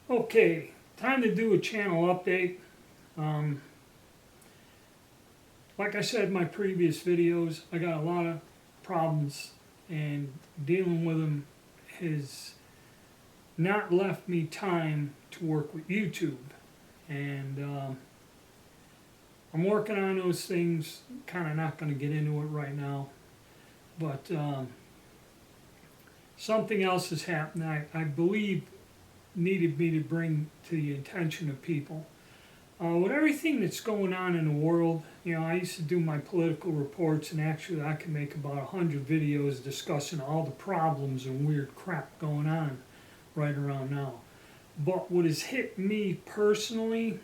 Okay, time to do a channel update. Um, like I said in my previous videos, I got a lot of problems, and dealing with them has not left me time to work with YouTube. And I'm working on those things, kind of not going to get into it right now. But something else has happened I believe needed me to bring to the attention of people. With everything that's going on in the world, I used to do my political reports, and actually I can make about 100 videos discussing all the problems and weird crap going on right around now. But what has hit me personally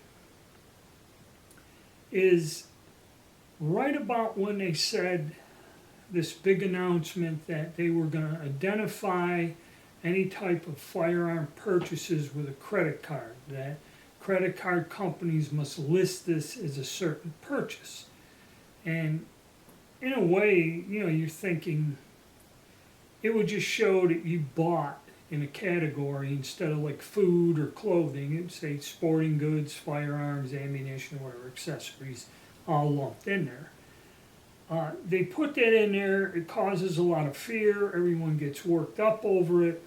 is right about when they said this big announcement that they were going to identify any type of firearm purchases with a credit card, that credit card companies must list this as a certain purchase. And in a way, you're thinking it would just show that you bought in a category instead of like food or clothing. It would say sporting goods, firearms, ammunition, whatever, accessories, all lumped in there. They put that in there. It causes a lot of fear. Everyone gets worked up over it.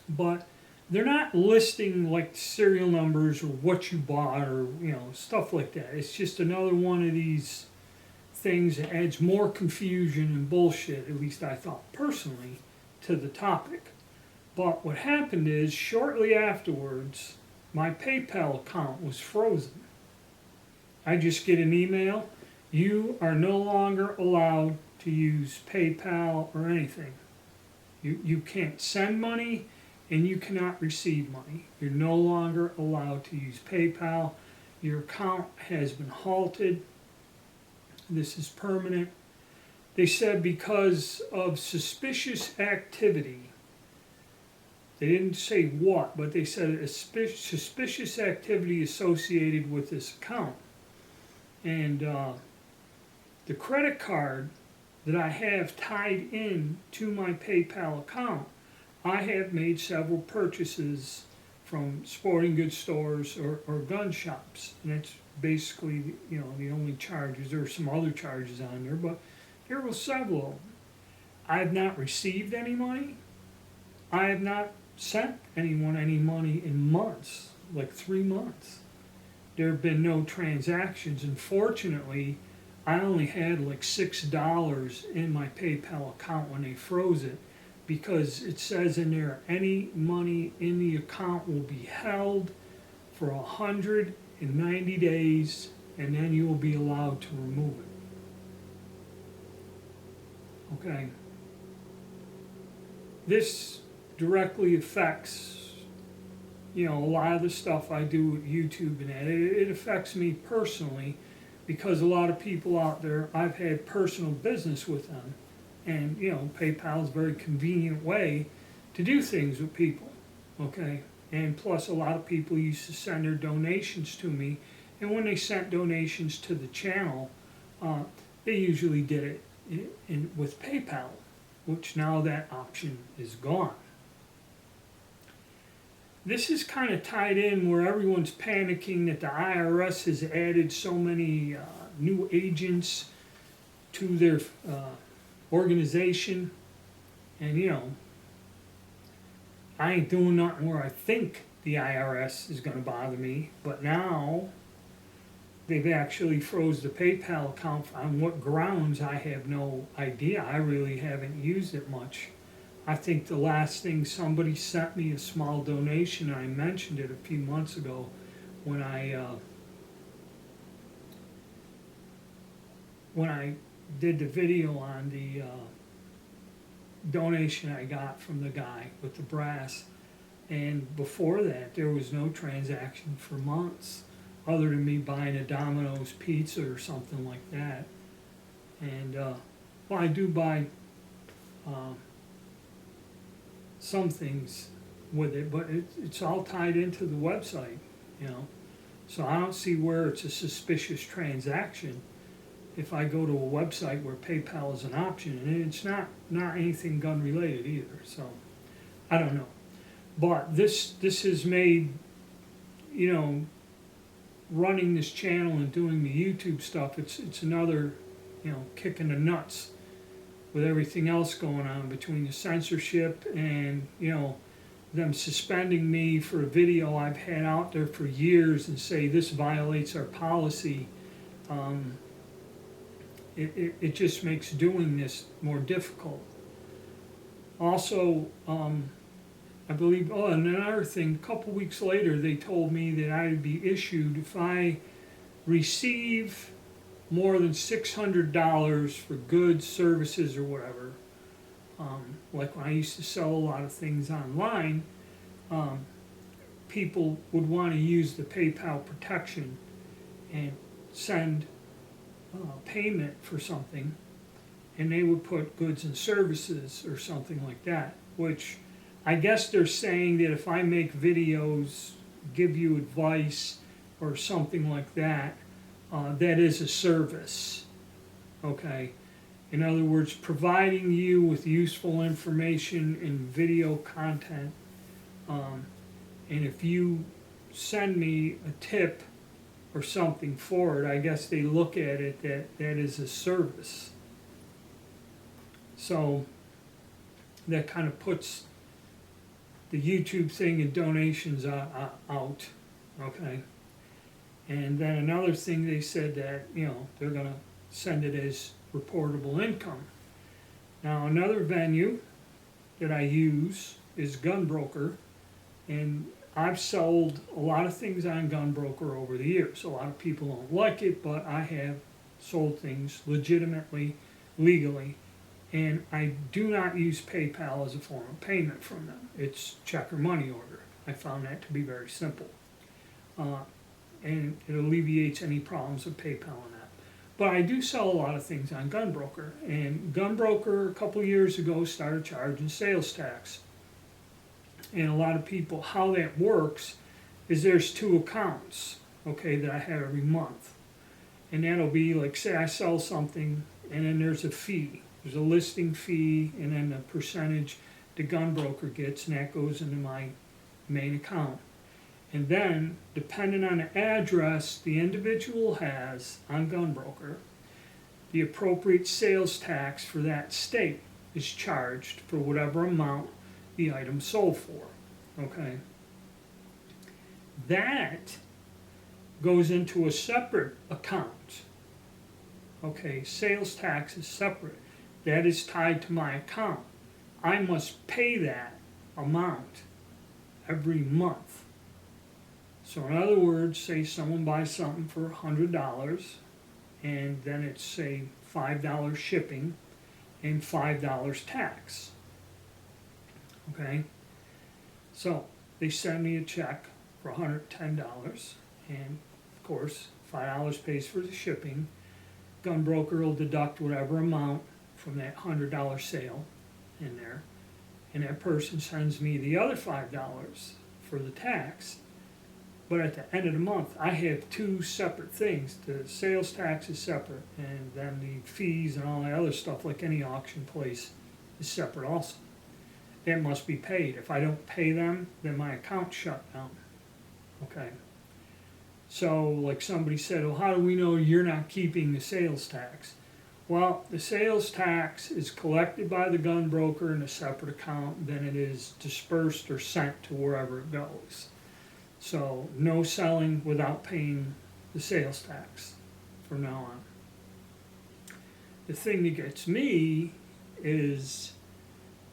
But they're not listing like serial numbers or what you bought or stuff like that. It's just another one of these things that adds more confusion and bullshit, at least I thought personally, to the topic. But what happened is, shortly afterwards, my PayPal account was frozen. I just get an email: you are no longer allowed to use PayPal or anything. You can't send money, and you cannot receive money. You're no longer allowed to use PayPal. Your account has been halted. This is permanent. They said because of suspicious activity. They didn't say what, but they said a suspicious activity associated with this account. And the credit card that I have tied in to my PayPal account, I have made several purchases from sporting goods stores or gun shops. And that's basically, the only charges. There are some other charges on there, but there were several of them. I have not received any money. I have not sent anyone any money in months, like 3 months. There have been no transactions. And fortunately, I only had like $6 in my PayPal account when they froze it, because it says in there any money in the account will be held for 190 days, and then you will be allowed to remove it. Okay. This directly affects, a lot of the stuff I do with YouTube, and that. It affects me personally, because a lot of people out there, I've had personal business with them. And, PayPal is a very convenient way to do things with people, okay? And plus, a lot of people used to send their donations to me, and when they sent donations to the channel, they usually did it with PayPal, which now that option is gone. This is kind of tied in where everyone's panicking that the IRS has added so many new agents to their organization. And I ain't doing nothing where I think the IRS is going to bother me, but now they've actually froze the PayPal account. On what grounds, I have no idea. I really haven't used it much. I think the last thing, somebody sent me a small donation. I mentioned it a few months ago when I did the video on the donation I got from the guy with the brass. And before that, there was no transaction for months, other than me buying a Domino's pizza or something like that. And I do buy some things with it, but it's all tied into the website, So I don't see where it's a suspicious transaction if I go to a website where PayPal is an option, and it's not anything gun related either. So I don't know. But this has made, you know, running this channel and doing the YouTube stuff, it's another, you know, kick in the nuts with everything else going on between the censorship and, you know, them suspending me for a video I've had out there for years and say this violates our policy. It just makes doing this more difficult. Also, I believe, oh, and another thing, a couple weeks later, they told me that I would be issued if I receive more than $600 for goods, services, or whatever. Like when I used to sell a lot of things online, people would want to use the PayPal protection and send payment for something, and they would put goods and services or something like that, which I guess they're saying that if I make videos, give you advice or something like that, that is a service, okay? In other words, providing you with useful information and video content, and if you send me a tip or something for it, I guess they look at it that is a service. So that kind of puts the YouTube thing and donations out, okay? And then another thing, they said that, you know, they're gonna send it as reportable income. Now another venue that I use is Gunbroker, and I've sold a lot of things on Gunbroker over the years. A lot of people don't like it, but I have sold things legitimately, legally, and I do not use PayPal as a form of payment from them. It's check or money order. I found that to be very simple. And it alleviates any problems with PayPal and that. But I do sell a lot of things on Gunbroker, and Gunbroker a couple years ago started charging sales tax. And a lot of people, how that works is there's two accounts, okay, that I have every month. And that'll be like, say I sell something, and then there's a fee. There's a listing fee, and then the percentage the Gunbroker gets, and that goes into my main account. And then, depending on the address the individual has on Gunbroker, the appropriate sales tax for that state is charged for whatever amount the item sold for, okay? That goes into a separate account, okay? Sales tax is separate. That is tied to my account. I must pay that amount every month. So in other words, say someone buys something for $100, and then it's, say, $5 shipping and $5 tax. Okay? So they send me a check for $110, and of course, $5 pays for the shipping. Gunbroker will deduct whatever amount from that $100 sale in there, and that person sends me the other $5 for the tax. But at the end of the month, I have two separate things. The sales tax is separate, and then the fees and all the other stuff, like any auction place, is separate also. That must be paid. If I don't pay them, then my account's shut down. Okay. So, like somebody said, well, how do we know you're not keeping the sales tax? Well, the sales tax is collected by the Gunbroker in a separate account, then it is dispersed or sent to wherever it goes. So no selling without paying the sales tax from now on. The thing that gets me is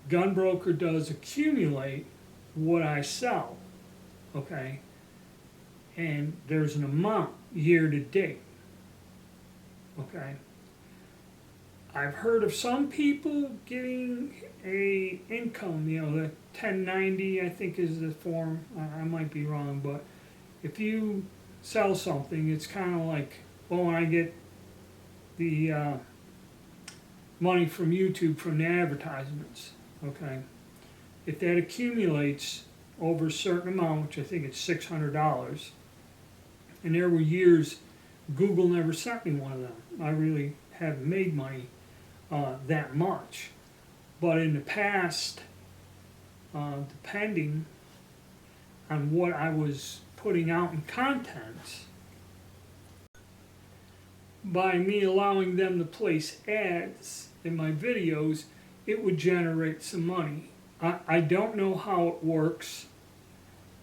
Gunbroker does accumulate what I sell, okay? And there's an amount year to date, okay? I've heard of some people getting a income, you know, the 1090 I think is the form. I might be wrong, but if you sell something, it's kind of like, well, when I get the money from YouTube from the advertisements, okay? If that accumulates over a certain amount, which I think it's $600, and there were years Google never sent me one of them. I really haven't made money that much. But in the past, depending on what I was putting out in content, by me allowing them to place ads in my videos, it would generate some money. I don't know how it works,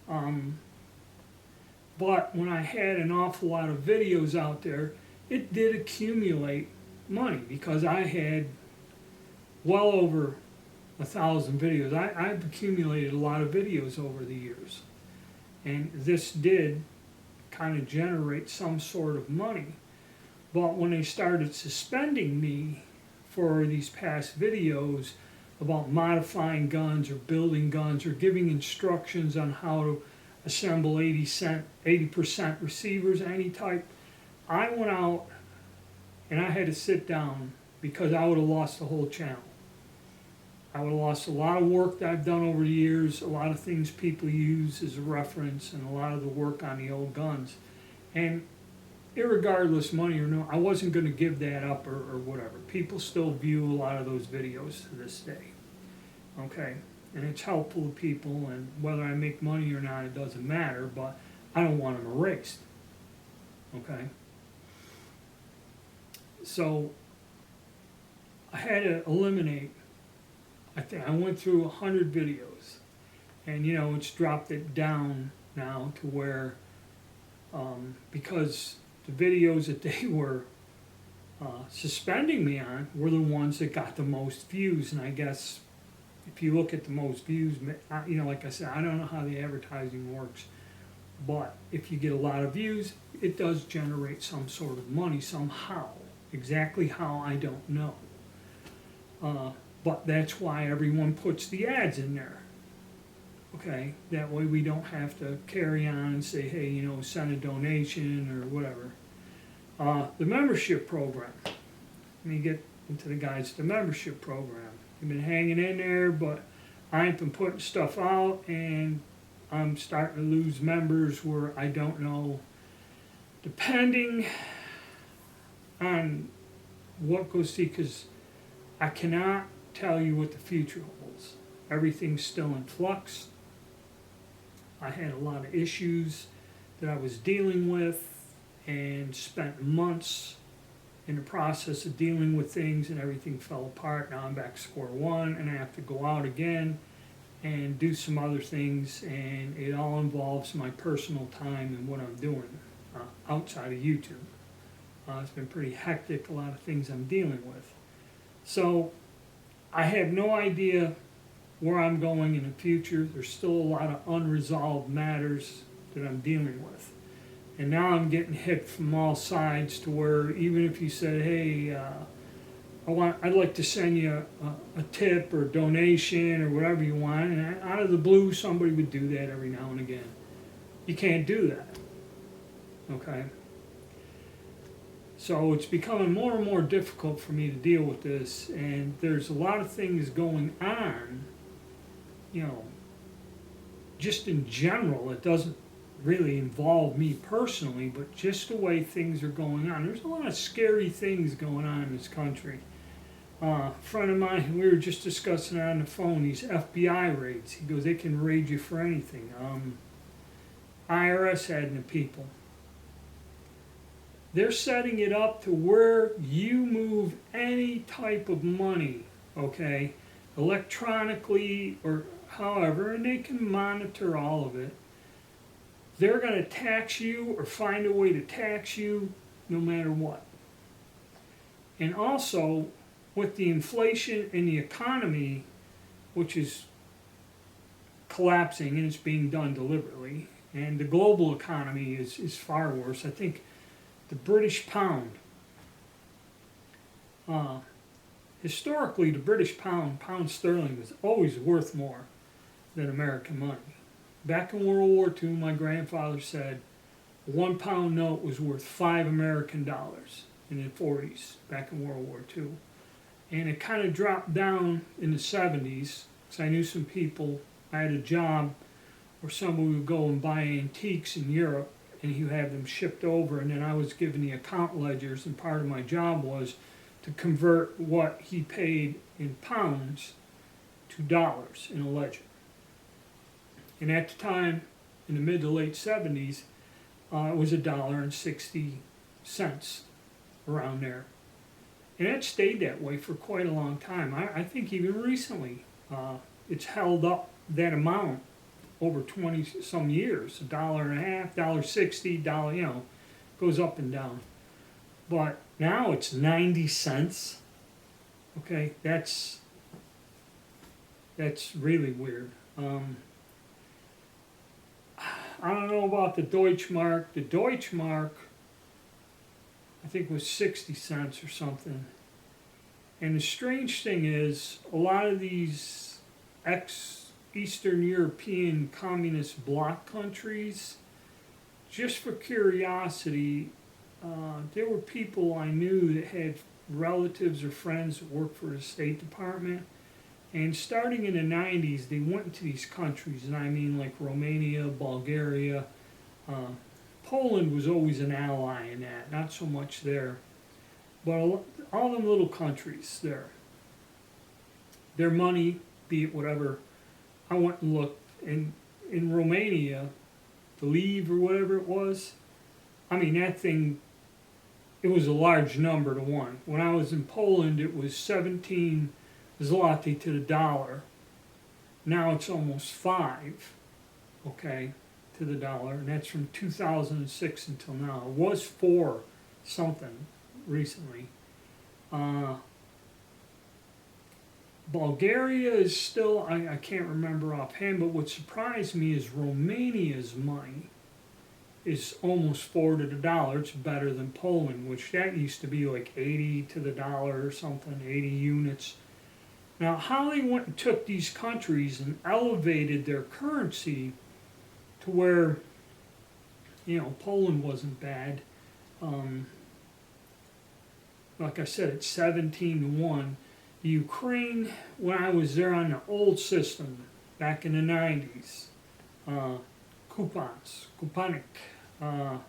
but when I had an awful lot of videos out there, it did accumulate money because I had well over 1,000 videos. I've accumulated a lot of videos over the years, and this did kind of generate some sort of money. But when they started suspending me for these past videos about modifying guns or building guns or giving instructions on how to assemble 80% receivers, any type, I went out and I had to sit down because I would have lost the whole channel. I would have lost a lot of work that I've done over the years, a lot of things people use as a reference, and a lot of the work on the old guns. And irregardless, money or no, I wasn't going to give that up or whatever. People still view a lot of those videos to this day. Okay? And it's helpful to people, and whether I make money or not, it doesn't matter, but I don't want them erased. Okay? So I had to eliminate, I think I went through 100 videos, and it's dropped it down now to where, because the videos that they were suspending me on were the ones that got the most views. And I guess if you look at the most views, like I said, I don't know how the advertising works, but if you get a lot of views, it does generate some sort of money somehow. Exactly how, I don't know. But that's why everyone puts the ads in there. Okay, that way we don't have to carry on and say, hey, send a donation or whatever. The membership program. Let me get into the guys to the membership program. I've been hanging in there, but I ain't been putting stuff out, and I'm starting to lose members where I don't know, depending on what goes see, because I cannot tell you what the future holds. Everything's still in flux. I had a lot of issues that I was dealing with and spent months in the process of dealing with things, and everything fell apart. Now I'm back to square one, and I have to go out again and do some other things, and it all involves my personal time and what I'm doing outside of YouTube. It's been pretty hectic, a lot of things I'm dealing with. So I have no idea where I'm going in the future. There's still a lot of unresolved matters that I'm dealing with. And now I'm getting hit from all sides to where even if you said, hey, I'd like to send you a tip or donation or whatever you want, and out of the blue somebody would do that every now and again. You can't do that. Okay? So it's becoming more and more difficult for me to deal with this, and there's a lot of things going on, just in general. It doesn't really involve me personally, but just the way things are going on. There's a lot of scary things going on in this country. A friend of mine, we were just discussing on the phone, these FBI raids. He goes, they can raid you for anything. IRS had the people. They're setting it up to where you move any type of money, okay, electronically or however, and they can monitor all of it. They're going to tax you or find a way to tax you no matter what. And also, with the inflation in the economy, which is collapsing and it's being done deliberately, and the global economy is far worse. I think the British pound, historically the British pound sterling, was always worth more than American money. Back in World War II, my grandfather said a £1 note was worth $5 American in the 40s, back in World War II. And it kind of dropped down in the 70s, because I knew some people. I had a job where somebody would go and buy antiques in Europe, and he would have them shipped over, and then I was given the account ledgers, and part of my job was to convert what he paid in pounds to dollars in a ledger. And at the time, in the mid to late 70s, it was $1.60 around there. And it stayed that way for quite a long time. I think even recently, it's held up that amount over 20 some years, $1.50, $1.60, goes up and down. But now it's 90 cents. Okay, that's really weird. I don't know about the Deutschmark. The Deutschmark, I think, was 60 cents or something. And the strange thing is, a lot of these ex-Eastern European communist bloc countries, just for curiosity, there were people I knew that had relatives or friends that worked for the State Department. And starting in the 90s, they went into these countries, and I mean like Romania, Bulgaria. Poland was always an ally in that, not so much there. But all them little countries there, their money, be it whatever, I went and looked, and in Romania, the Leve or whatever it was, I mean, that thing, it was a large number to one. When I was in Poland, it was 17 zloty to the dollar. Now it's almost 5, okay, to the dollar, and that's from 2006 until now. It was 4 something recently. Bulgaria is still, I can't remember offhand, but what surprised me is Romania's money is almost 4 to the dollar. It's better than Poland, which that used to be like 80 to the dollar or something, 80 units. Now, how they went and took these countries and elevated their currency to where, Poland wasn't bad. Like I said, it's 17 to 1. The Ukraine, when I was there on the old system back in the 90s, Kupanik. I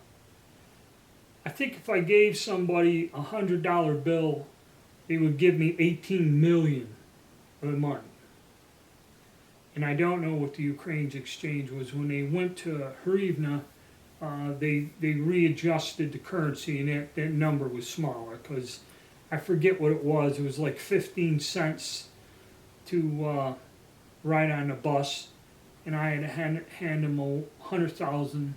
think if I gave somebody a $100 bill, they would give me 18 million of the money. And I don't know what the Ukraine's exchange was. When they went to hryvnia, they readjusted the currency, and that number was smaller, because I forget what it was. It was like 15 cents to ride on the bus, and I had to hand them a 100,000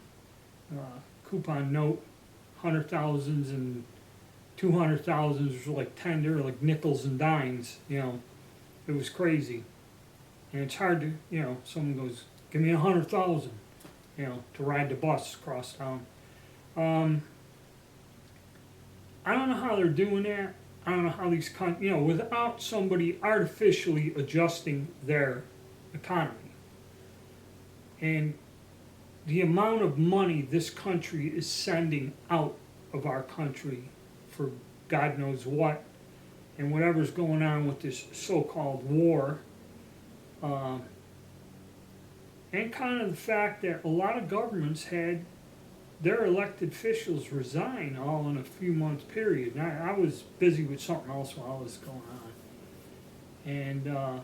coupon note. 100,000s and 200,000s were like 10. They were like nickels and dimes. It was crazy. And it's hard to, someone goes, give me 100,000, to ride the bus across town. I don't know how they're doing that. I don't know how these without somebody artificially adjusting their economy. And the amount of money this country is sending out of our country for God knows what, and whatever's going on with this so-called war, and kind of the fact that a lot of governments had their elected officials resign all in a few months period. And I was busy with something else while all this going on. And a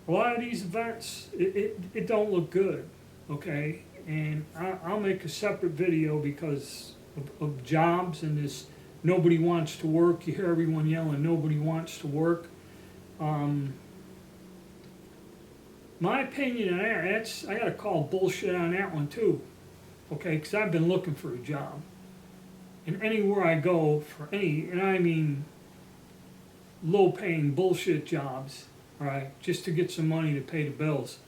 lot of these events, it don't look good, okay? And I'll make a separate video because of jobs and this nobody wants to work. You hear everyone yelling, nobody wants to work. My opinion on that, I got to call bullshit on that one too. Okay, because I've been looking for a job. And anywhere I go for and I mean low-paying bullshit jobs, all right, just to get some money to pay the bills.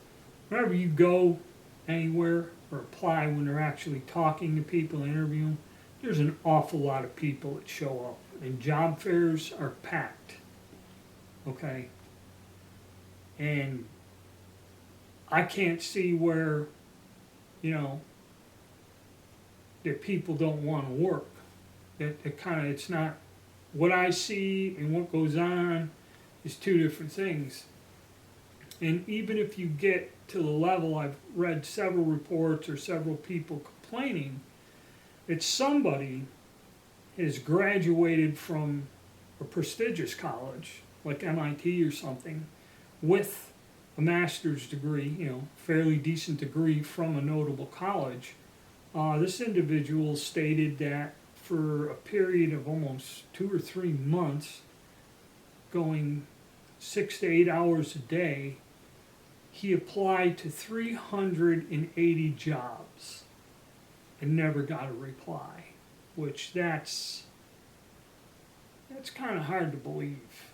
Whenever you go anywhere or apply when they're actually talking to people, interviewing, there's an awful lot of people that show up. And job fairs are packed, okay? And I can't see where, that people don't want to work. It's not, what I see and what goes on is two different things. And even if you get to the level, I've read several reports or several people complaining that somebody has graduated from a prestigious college, like MIT or something, with a master's degree, fairly decent degree from a notable college. This individual stated that for a period of almost 2 or 3 months, going 6 to 8 hours a day, he applied to 380 jobs and never got a reply, which that's kind of hard to believe.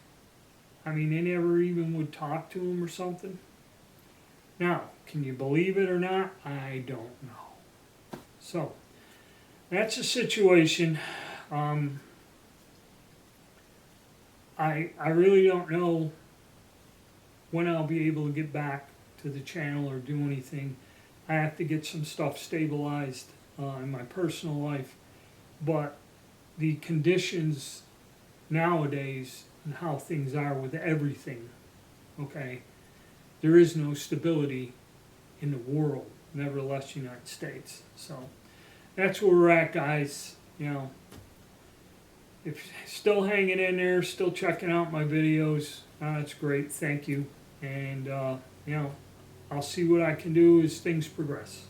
I mean, they never even would talk to him or something. Now, can you believe it or not? I don't know. So, that's a situation. I really don't know when I'll be able to get back to the channel or do anything. I have to get some stuff stabilized in my personal life. But the conditions nowadays and how things are with everything, okay, there is no stability in the world, nevertheless United States. So that's where we're at, guys. If you're still hanging in there, still checking out my videos, that's great, thank you. And I'll see what I can do as things progress.